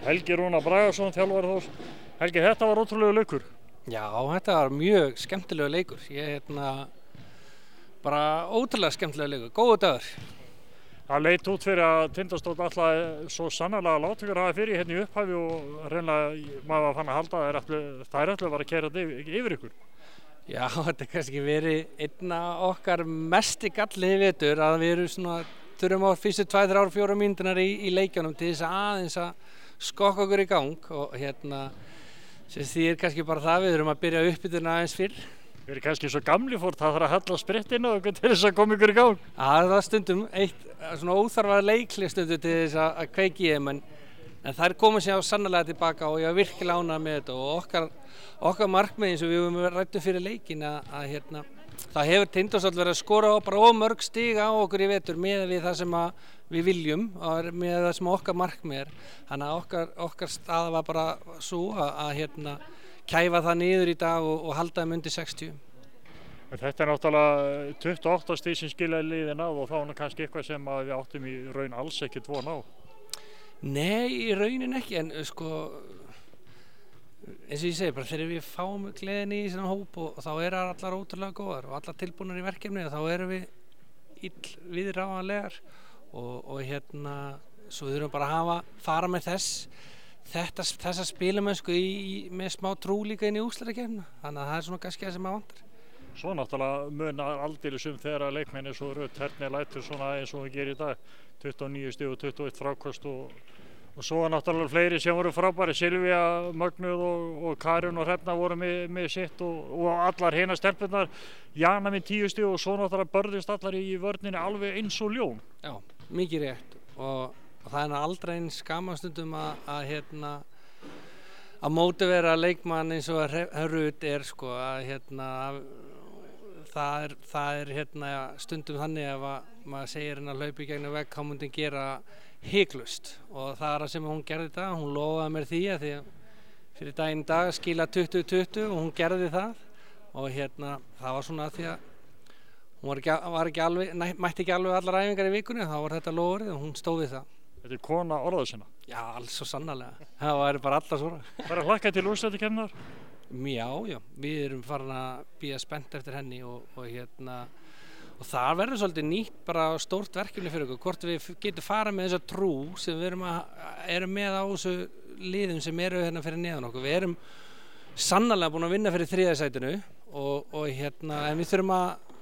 Helgi Rúnar Bragason, þjálfari Þórs. Helgi, þetta var ótrúlega leikur. Já, þetta var mjög skemmtilega leikur. Bara ótrúlega skemmtilega leikur, góður dagur. Það leit út fyrir að Tindastóll alltaf svo sannarlega láta ykkur hafa fyrir hérna í upphafi og reynilega maður var fann að halda að þær ætlu að vera að keyra yfir ykkur. Já, þetta kannski verið einn af okkar mesti galli í vetur að við þurfum á fyrstu 2, 3, 4 mínúturnar í leikjunum til þess að aðeins að skokka okkur í gang og sem þýðir kannski bara það við þurfum að byrja uppbytuna aðeins fyrr. Við erum kannski svo gamli fór, það þarf að hella sprittinn á okkur til þess að koma ykkur í gang. Það var stundum eitt svona óþarfa leikli stundum til þess að kveiki í þeim en þær koma sér á sannarlega tilbaka og ég var virkilega ánægður með þetta og okkar markmið eins og við höfum ræddum fyrir leikin að það hefur Tindastóll verið að skora bara mörg stig á okkur í vetur með við það sem við viljum og með það sem okkar markmið þannig að okkar staða var bara svo að kæfa það niður í dag og halda þeim undir 60. Þetta náttúrulega 28 stig sem skilaði liðin á og þá er kannski eitthvað sem við áttum í raun alls ekkert von á. Nei, í raunin ekki, en eins og ég segi, bara þegar við fáum gleðin í svona hóp og þá eru allar ótrúlega góðar og allar tilbúnar í verkefni og þá erum við viðráðanlegar og svo við þurfum bara að fara með þessa spilamennsku með smá trú líka inn í úrslitakeppnina, þannig að það er svona kannski það sem maður vantar. Svo náttúrulega munar aldeilis þegar leikmenn er svo rödd, hvernig lætur svona eins og við gerum í dag, 29 stig og 21 fráköst og svo náttúrulega fleiri sem voru frábæri, Silvía, Mögnuð og Karin og Hrefna voru með sitt og allar hinar stelpurnar, Jana með 10 stig og svo náttúrulega börðist allar í vörninni alveg eins og ljón. Já, mikið rétt og það er aldrei eins gaman stundum að mótivera leikmann eins og Rut er það er stundum þannig að maður segir að hlaupa í gegnum vegg, þá myndi hann gera hiklaust og það það sem hún gerði í dag, hún lofaði mér því að fyrir daginn í dag skila 20-20 og hún gerði það og það var svona því að hún mætti ekki alveg allar æfingar í vikunni, þá var þetta loforðið og hún stóð við það. Þetta er kona orða sinna? Já, alls svo sannarlega. Það væri bara allar svona. Það er að hlakka til úrslitakeppninnar? Já, við erum farin að bíða spennt eftir henni og það verður svolítið nýtt bara stórt verkefni fyrir okkur. Hvort við getum farið með þessa trú sem við erum með á þessu liðum sem eru fyrir neðan okkur. Við erum sannarlega búin að vinna fyrir 3. sætinu en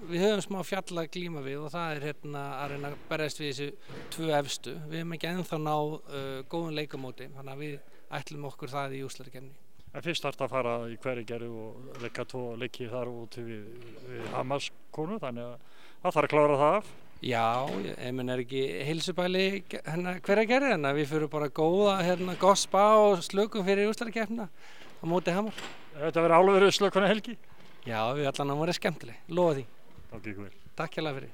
við höfum smá fjall að glíma við og það er að reyna að berjast við þessu 2 efstu. Við höfum ekki ennþá náð góðum leikamóti, þannig að við ætlum okkur það í úrslitakeppni. En fyrst þarf að fara í Hveragerði og leika 2 leiki þar út við Hamarskonu, þannig að það þarf að klára það af. Já, er ekki heilsubæli Hveragerði, en við fyrir bara góða gott spa og slökum fyrir úrslitakeppnina á móti Hamar. Þetta verður alveg slökuna helgi? Já, við allan að vera skemmtileg, lofa því. Takk ykkur vel. Takk hérlega fyrir.